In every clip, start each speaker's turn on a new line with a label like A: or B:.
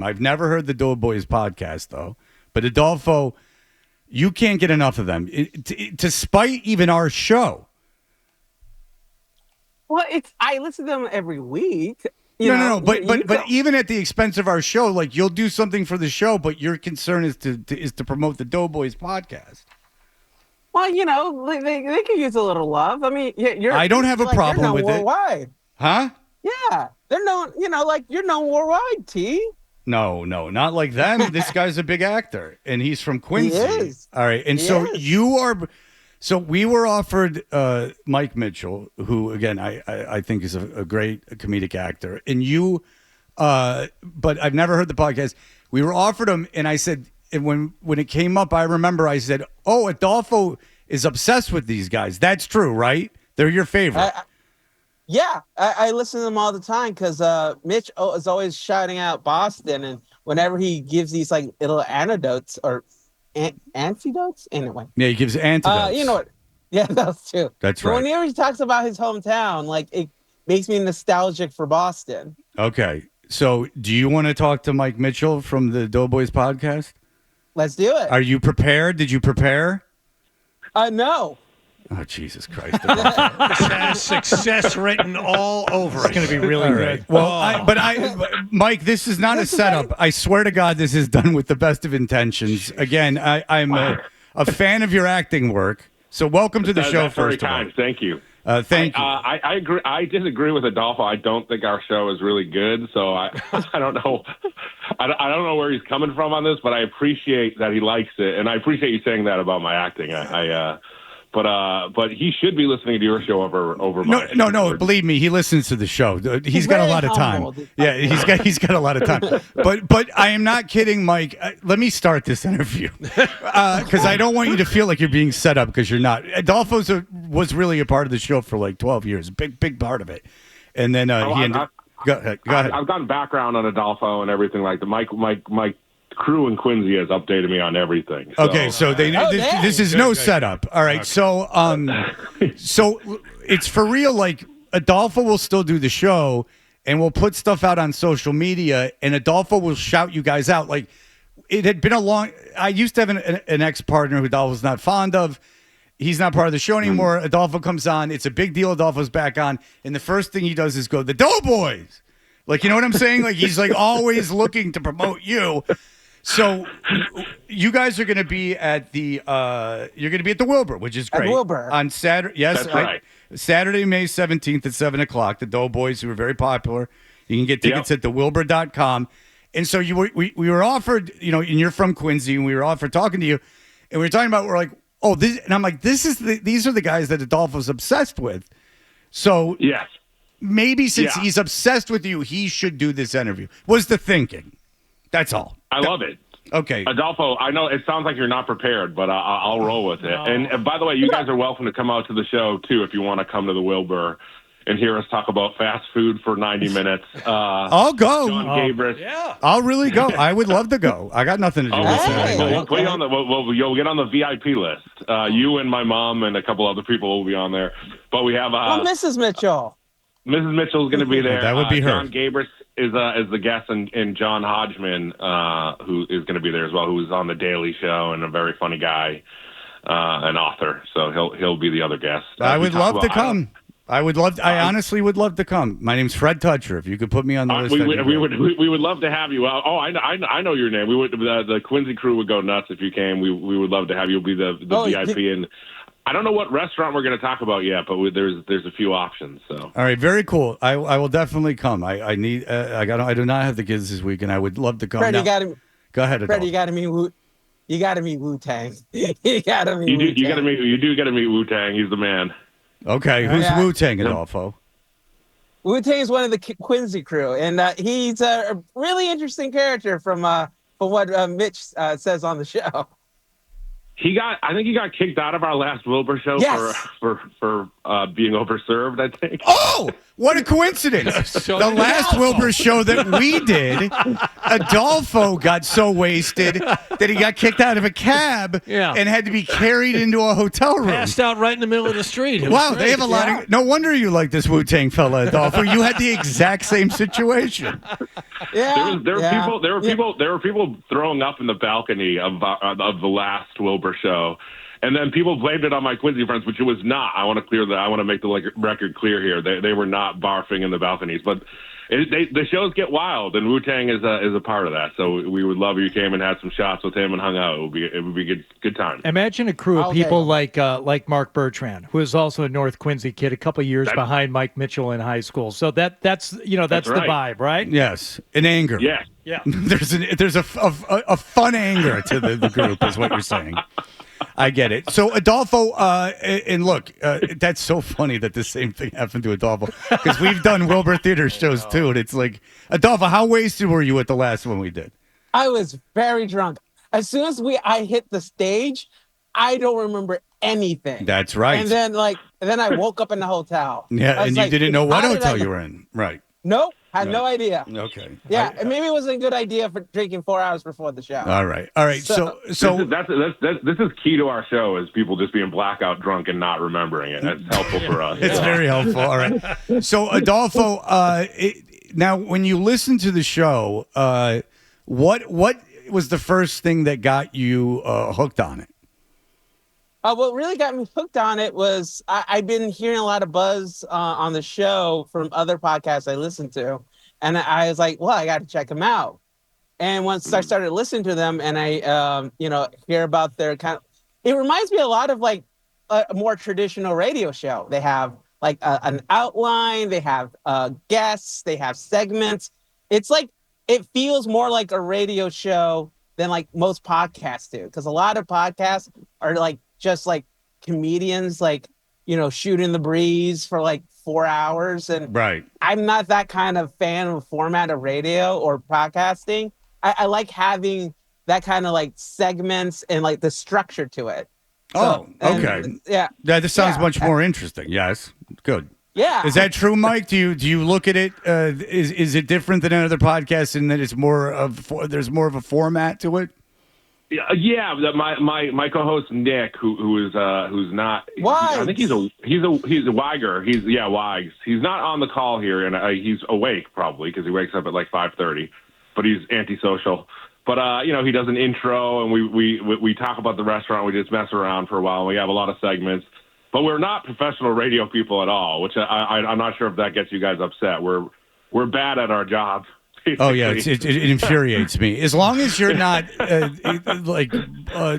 A: I've never heard the Doughboys podcast, though. But Adolfo, you can't get enough of them, despite even our show.
B: Well, I listen to them every week.
A: No. But even at the expense of our show, like you'll do something for the show, but your concern is to promote the Doughboys podcast.
B: Well, they could use a little love. I mean,
A: I don't have a problem with
B: worldwide.
A: it. Huh?
B: Yeah, they're known. You're known worldwide. T.
A: No, not like them. This guy's a big actor, and he's from Quincy.
B: He is.
A: All right, and you are. So we were offered Mike Mitchell, who again I think is a great comedic actor, and you. But I've never heard the podcast. We were offered him, and I said, and when it came up, I remember I said, "Oh, Adolfo is obsessed with these guys." That's true, right? They're your favorite.
B: I listen to them all the time because Mitch is always shouting out Boston, and whenever he gives these like little anecdotes or antidotes, anyway.
A: Yeah, he gives antidotes.
B: You know what? Yeah, those too.
A: That's right.
B: Whenever he talks about his hometown, like it makes me nostalgic for Boston.
A: Okay, so do you want to talk to Mike Mitchell from the Doughboys podcast?
B: Let's do it.
A: Are you prepared? Did you prepare?
B: No.
A: Oh, Jesus Christ.
C: Success written all over it.
D: It's going to be really good.
A: Well, Mike, this is not a setup. I swear to God, this is done with the best of intentions. Again, I'm a fan of your acting work. So welcome to the show, first of all.
E: Thank you.
A: Thank you.
E: I agree. I disagree with Adolfo. I don't think our show is really good. So I don't know. I don't know where he's coming from on this, but I appreciate that he likes it, and I appreciate you saying that about my acting. But he should be listening to your show over mine.
A: No. Believe me, he listens to the show. He's got a lot of time. Yeah, he's got a lot of time. But I am not kidding, Mike. Let me start this interview because I don't want you to feel like you're being set up because you're not. Adolfo was really a part of the show for like 12 years, big part of it, and then he ended. Go ahead.
E: I've gotten background on Adolfo and everything like that. Mike crew in Quincy has updated me on everything. So.
A: Okay, so they know this is no setup. All right, so it's for real. Like Adolfo will still do the show, and we'll put stuff out on social media, and Adolfo will shout you guys out. Like it had been a long. I used to have an ex-partner who Adolfo's not fond of. He's not part of the show anymore. Adolfo comes on. It's a big deal. Adolfo's back on, and the first thing he does is go, "The Doughboys." Like, you know what I'm saying? Like he's like always looking to promote you. So you guys are going to be at the Wilbur, which is great.
B: At Wilbur.
A: On Saturday. Yes,
E: that's right.
A: Saturday, May 17th at 7:00. The Doughboys, who are very popular. You can get tickets at thewilbur.com. And so we were offered, and you're from Quincy, and we were offered talking to you, and we were talking about, we're like, oh, this, and I'm like, these are the guys that Adolfo's obsessed with. So
E: yes,
A: maybe since he's obsessed with you, he should do this interview. Was the thinking. That's all.
E: I love it.
A: Okay.
E: Adolfo, I know it sounds like you're not prepared, but I'll roll with it. And by the way, you guys are welcome to come out to the show, too, if you want to come to the Wilbur and hear us talk about fast food for 90 minutes.
A: I'll go.
E: John Gabris.
C: Yeah.
A: I'll really go. I would love to go. I got nothing to do with it.
E: We'll put you on you'll get on the VIP list. You and my mom and a couple other people will be on there. But we have
B: Mrs. Mitchell.
E: Mrs. Mitchell is going to be there.
A: That would be her.
E: John Gabris is the guest, and John Hodgman, who is going to be there as well, who's on the Daily Show and a very funny guy, an author. So he'll be the other guest.
A: I would love to come. I honestly would love to come. My name's Fred Toucher. If you could put me on the list,
E: we would love to have you. I know your name. We would the Quincy crew would go nuts if you came. We would love to have you. You'll be the VIP and. I don't know what restaurant we're going to talk about yet, but there's a few options. So
A: all right, very cool. I will definitely come. I do not have the kids this week, and I would love to come.
B: Fred,
A: go ahead,
B: Fred. You got to meet Wu-Tang. You got to meet.
E: You do got to meet Wu-Tang. He's the man.
A: Okay, who's Wu-Tang, Adolfo?
B: Wu-Tang is one of the Quincy crew, and he's a really interesting character from what Mitch says on the show.
E: I think he got kicked out of our last Wilbur show for being overserved, I think.
A: Oh, what a coincidence. The last Wilbur show that we did, Adolfo got so wasted that he got kicked out of a cab
C: Yeah.
A: and had to be carried into a hotel room.
C: Passed out right in the middle of the street. It was
A: Wow,
C: great.
A: they have a lot of. No wonder you like this Wu-Tang fella, Adolfo. You had the exact same situation.
B: Yeah.
E: There were people throwing up in the balcony of the last Wilbur show, and then people blamed it on my Quincy friends, which it was not. I want to clear that. I want to make the record clear here. They were not barfing in the balconies, but the shows get wild, and Wu-Tang is a part of that. So we would love if you came and had some shots with him and hung out. It would be good time.
D: Imagine a crew of
B: Okay.
D: people like Mark Bertrand, who is also a North Quincy kid, a couple years behind Mike Mitchell in high school. So that's the
E: right.
D: vibe, right?
A: Yes, an anger.
E: Yeah.
D: Yeah.
A: There's a fun anger to the group, is what you're saying. I get it. So Adolfo, and look, that's so funny that the same thing happened to Adolfo, because we've done Wilbur Theater shows too, and it's like, Adolfo, how wasted were you at the last one we did?
B: I was very drunk. As soon as I hit the stage, I don't remember anything.
A: That's right.
B: And then I woke up in the hotel.
A: Yeah,
B: I was
A: and you
B: like,
A: didn't know what
B: how did
A: hotel
B: I-
A: you were in, right?
B: Nope, had no idea.
A: Okay.
B: Yeah, and maybe it wasn't a good idea for drinking 4 hours before the show.
A: All right. So
E: This is key to our show, is people just being blackout drunk and not remembering it. That's helpful for us.
A: it's very helpful. All right. So Adolfo, now when you listen to the show, what was the first thing that got you hooked on it?
B: What really got me hooked on it was I've been hearing a lot of buzz on the show from other podcasts I listen to, and I was like, well, I got to check them out. And once I started listening to them, and I hear about their it reminds me a lot of like a more traditional radio show. They have like an outline, they have guests, they have segments. It's like it feels more like a radio show than like most podcasts do, because a lot of podcasts are like just like comedians, like, shooting the breeze for like 4 hours. And
A: Right.
B: I'm not that kind of fan of format of radio or podcasting. I like having that kind of like segments and like the structure to it.
A: Okay.
B: Yeah.
A: This sounds
B: Yeah.
A: much more interesting. Yes. Good.
B: Yeah.
A: Is that true, Mike? Do you look at it? Is it different than other podcasts in that it's there's more of a format to it?
E: Yeah. My co-host Nick, who's not.
B: Wags.
E: I think he's a Weiger. Wags. He's not on the call here, and he's awake probably because he wakes up at like 5:30, but he's antisocial. But he does an intro, and we talk about the restaurant. We just mess around for a while, and we have a lot of segments. But we're not professional radio people at all, which I'm not sure if that gets you guys upset. We're bad at our job.
A: Oh yeah, it infuriates me. As long as you're not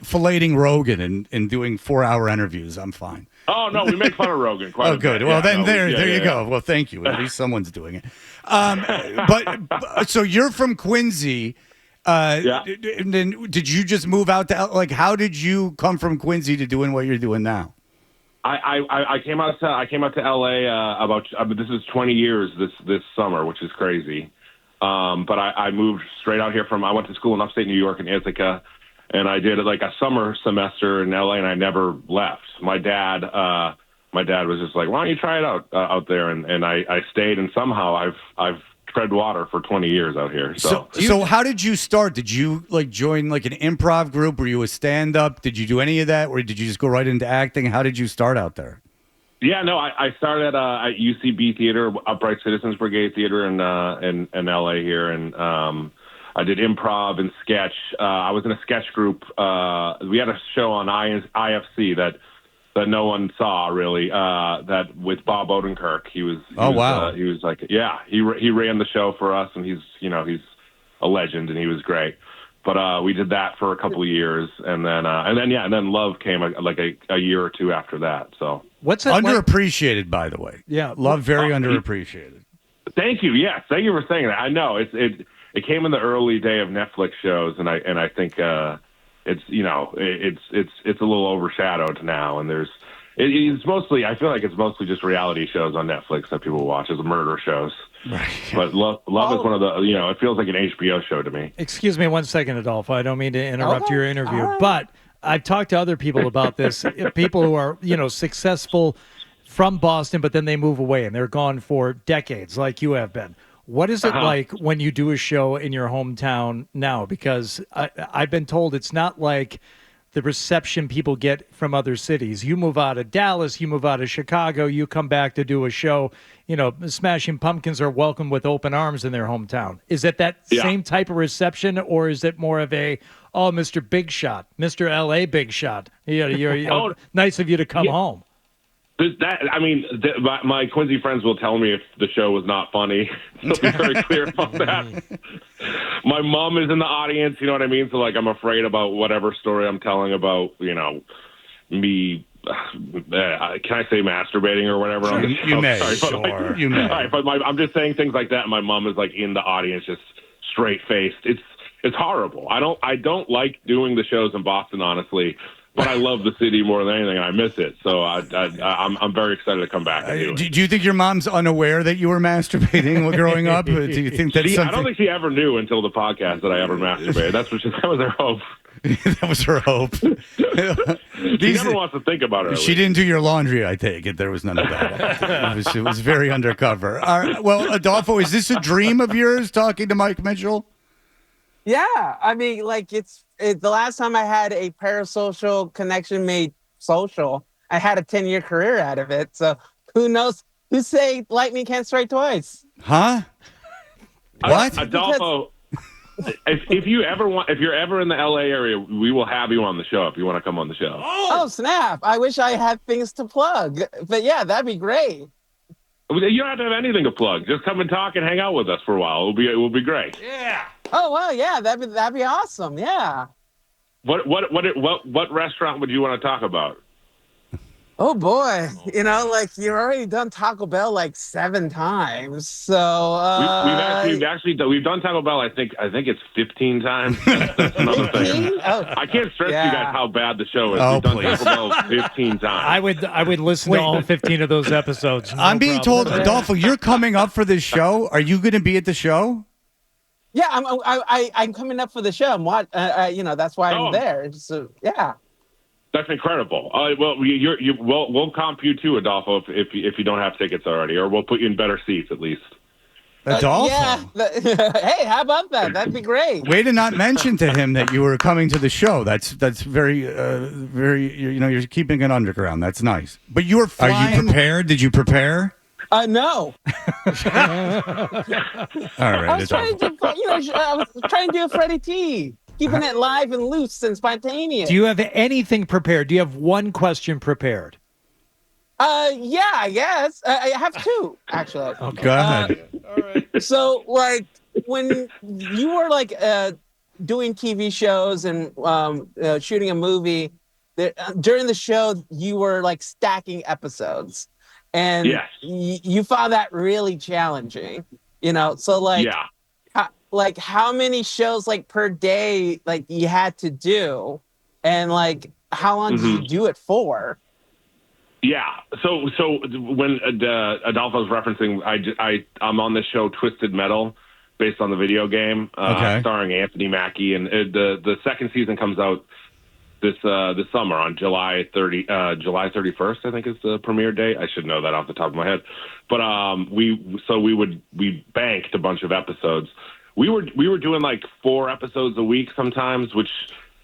A: filleting Rogan and doing 4-hour interviews, I'm fine.
E: Oh no, we make fun of Rogan. Quite a
A: Good.
E: bit.
A: Well,
E: Yeah,
A: then
E: no,
A: there
E: yeah,
A: you
E: yeah.
A: go. Well, thank you. At least someone's doing it. But so you're from Quincy.
E: Yeah.
A: And then did you just move out to how did you come from Quincy to doing what you're doing now?
E: I came out to LA this is 20 years this summer, which is crazy. But I moved straight out here I went to school in upstate New York in Ithaca, and I did like a summer semester in LA, and I never left. My dad was just like, why don't you try it out there? And I stayed, and somehow I've tread water for 20 years out here.
A: So how did you start? Did you join an improv group? Were you a stand-up? Did you do any of that? Or did you just go right into acting? How did you start out there?
E: Yeah, no, I started at UCB Theater, Upright Citizens Brigade Theater in LA here, and I did improv and sketch. I was in a sketch group. We had a show on IFC that no one saw really. That with Bob Odenkirk. He was like, he ran the show for us, and he's a legend, and he was great. But we did that for a couple of years, and then Love came a year or two after that. So
D: what's that
A: underappreciated, by the way?
D: Yeah,
A: Love very underappreciated.
E: Thank you. Yes, thank you for saying that. I know it came in the early day of Netflix shows, and I think it's a little overshadowed now. And it's mostly, I feel like it's mostly just reality shows on Netflix that people watch as murder shows. Right. But Love is one of the, it feels like an HBO show to me.
D: Excuse me one second, Adolfo. I don't mean to interrupt your interview,
B: All right.
D: but I've talked to other people about this. People who are, successful from Boston, but then they move away and they're gone for decades, like you have been. What is it like when you do a show in your hometown now? Because I've been told it's not like the reception people get from other cities. You move out of Dallas, you move out of Chicago, you come back to do a show. You know, Smashing Pumpkins are welcomed with open arms in their hometown. Is it that same type of reception, or is it more of a, oh, Mr. Big Shot, Mr. L.A. Big Shot? Nice of you to come home.
E: My Quincy friends will tell me if the show was not funny. They'll be very clear about that. My mom is in the audience, you know what I mean? So, like, I'm afraid about whatever story I'm telling about, you know, me. Can I say masturbating or whatever?
A: Sure, you may.
E: Sure.
A: You may.
E: All right, but I'm just saying things like that, and my mom is, like, in the audience, just straight-faced. It's horrible. I don't like doing the shows in Boston, honestly. But I love the city more than anything, and I miss it. So I'm very excited to come back. And
A: do you think your mom's unaware that you were masturbating growing up? Do you think that's something?
E: I don't think she ever knew until the podcast that I ever masturbated. That was her hope.
A: That was her hope.
E: She never wants to think about it.
A: She didn't do your laundry, I take it. There was none of that. It was very undercover. All right, well, Adolfo, is this a dream of yours, talking to Mike Mitchell?
B: Yeah, I mean, like it's the last time I had a parasocial connection made social, I had a 10-year career out of it. So who knows? Who say lightning can't strike twice?
A: Huh? What?
E: Adolfo, if you're ever in the LA area, we will have you on the show if you want to come on the show.
B: Oh, snap. I wish I had things to plug. But yeah, that'd be great.
E: You don't have to have anything to plug. Just come and talk and hang out with us for a while. It will be great.
C: Yeah.
B: Oh well, yeah, that'd be awesome. Yeah.
E: What restaurant would you want to talk about?
B: Oh boy, you know, like you've already done Taco Bell like 7 times. So
E: we've done Taco Bell. I think it's 15 times. That's another thing. I can't stress you guys how bad the show is. We've done Taco Bell 15 times.
D: I would listen to all 15 of those episodes.
A: I'm being told, Adolfo, you're coming up for this show. Are you going to be at the show?
B: Yeah, I'm coming up for the show. That's why I'm there. So yeah.
E: That's incredible. Well, we'll comp you too, Adolfo, if you don't have tickets already, or we'll put you in better seats at least.
A: Adolfo?
B: Hey, how about that? That'd be great.
A: Way to not mention to him that you were coming to the show. That's very, you're keeping it underground. That's nice. But you were flying. Are you prepared? Did you prepare?
B: No.
A: All right.
B: I was trying to do a Freddie T. Keeping it live and loose and spontaneous.
D: Do you have anything prepared? Do you have one question prepared?
B: Yeah, I guess. I have 2, actually.
A: Okay. Go ahead.
C: All right.
B: So, like, when you were, like, doing TV shows and shooting a movie, during the show, you were, like, stacking episodes. And you found that really challenging, you know? So, like... Yeah. Like how many shows like per day like you had to do, and like how long did you do it for?
E: Yeah, so when Adolfo's referencing, I'm on this show Twisted Metal, based on the video game, starring Anthony Mackie, and the second season comes out this summer on July 31st, I think is the premiere date. I should know that off the top of my head, but we banked a bunch of episodes. We were doing like 4 episodes a week sometimes, which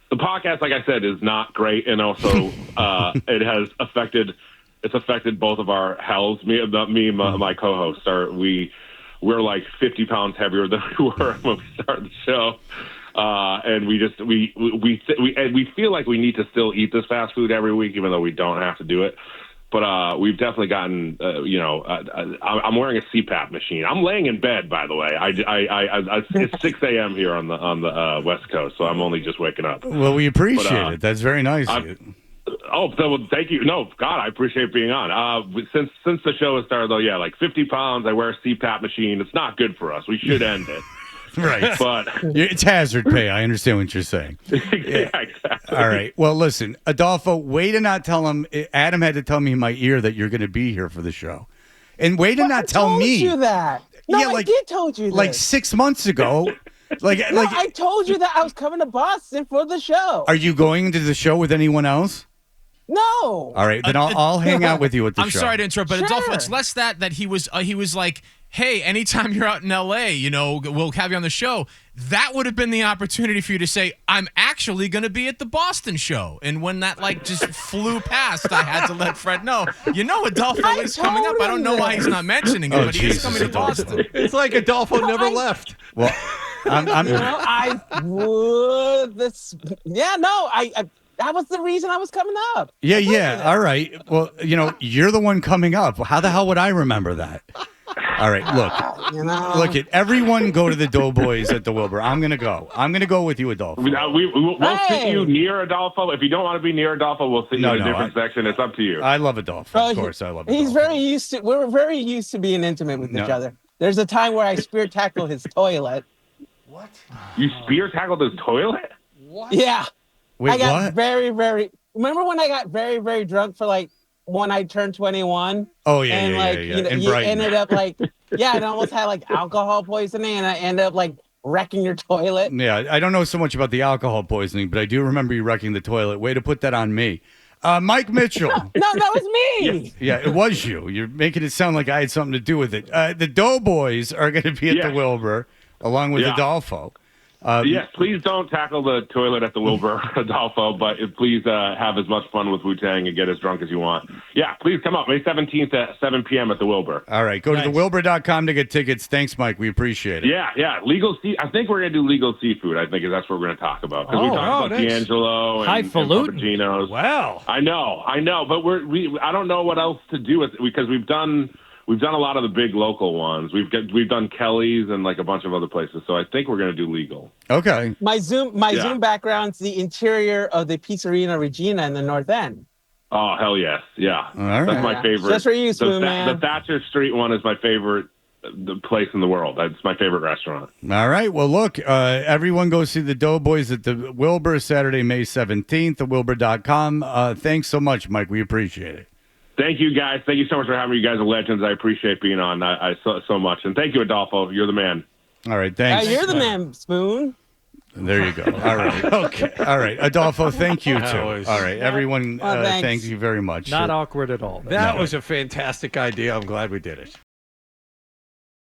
E: the podcast, like I said, is not great, and also it has affected both of our healths. Me and my co-hosts we're like 50 pounds heavier than we were when we started the show, and we feel like we need to still eat this fast food every week, even though we don't have to do it. But we've definitely gotten, I'm wearing a CPAP machine. I'm laying in bed, by the way. It's 6 a.m. here on the West Coast, so I'm only just waking up.
A: Well, we appreciate it. That's very nice.
E: Thank you. No, God, I appreciate being on. Since the show has started, though, like 50 pounds. I wear a CPAP machine. It's not good for us. We should end it.
A: Right.
E: But
A: it's hazard pay. I understand what you're saying.
E: Yeah, exactly.
A: All right. Well, listen, Adolfo, way to not tell him. Adam had to tell me in my ear that you're going to be here for the show. And way to not tell me.
B: I told you that. No, I did told you that.
A: Like 6 months ago.
B: I told you that I was coming to Boston for the show.
A: Are you going to the show with anyone else?
B: No.
A: All right. Then I'll hang out with you at the show.
F: I'm sorry to interrupt, but Adolfo, it's less that he was like hey, anytime you're out in LA, we'll have you on the show. That would have been the opportunity for you to say, I'm actually going to be at the Boston show. And when that just flew past, I had to let Fred know. Adolfo is coming up. I don't know why he's not mentioning it, but he is coming to Boston.
C: It's like Adolfo never left.
A: Well, I'm
B: that was the reason I was coming up.
A: Yeah. All right. Well, you're the one coming up. How the hell would I remember that? All right, look at everyone go to the Doughboys at the Wilbur. I'm gonna go with you, Adolfo.
E: We'll sit you near Adolfo. If you don't want to be near Adolfo, we'll sit you in a different section. It's up to you.
A: I love Adolfo. Of course, I love Adolfo.
B: He's very used to. We're very used to being intimate with each other. There's a time where I spear tackle his toilet.
E: What? You spear tackled his toilet?
B: What? Yeah.
A: Wait,
B: I got
A: what?
B: very, very. Remember when I got very, very drunk for when I turned 21?
A: Oh yeah,
B: and you ended up and almost had alcohol poisoning, and I ended up wrecking your toilet.
A: Yeah, I don't know so much about the alcohol poisoning, but I do remember you wrecking the toilet. Way to put that on me. Mike Mitchell.
B: No, that was me.
A: Yeah, it was you. You're making it sound like I had something to do with it. The Doughboys are going to be at the Wilbur along with Adolfo.
E: Yes, please don't tackle the toilet at the Wilbur, Adolfo, but please have as much fun with Wu-Tang and get as drunk as you want. Yeah, please come up May 17th at 7 p.m. at the Wilbur.
A: All right, go to thewilbur.com to get tickets. Thanks, Mike. We appreciate it.
E: Yeah. I think we're going to do legal seafood. I think that's what we're going to talk about. Because we talked about D'Angelo and Frappuccinos.
C: Wow.
E: I know, but I don't know what else to do with it because we've done a lot of the big local ones. We've done Kelly's and a bunch of other places. So I think we're going to do legal.
A: Okay.
B: My Zoom background's the interior of the Pizzeria Regina in the North End.
E: Oh, hell yes. Yeah.
A: All right.
E: That's my favorite.
B: Just for you, Spoon Man.
E: The Thatcher Street one is my favorite place in the world. That's my favorite restaurant.
A: All right. Well, look, everyone go see the Doughboys at the Wilbur Saturday, May 17th, thewilbur.com. Thanks so much, Mike. We appreciate it.
E: Thank you, guys. Thank you so much for having me. You guys are legends. I appreciate being on. I so much. And thank you, Adolfo. You're the man.
A: All right. Thanks.
B: You're the man, Spoon.
A: There you go. All right. Okay. All right. Adolfo, thank you, too. All right. Everyone, thank you very much.
D: Not awkward at all.
C: That was a fantastic idea. I'm glad we did it.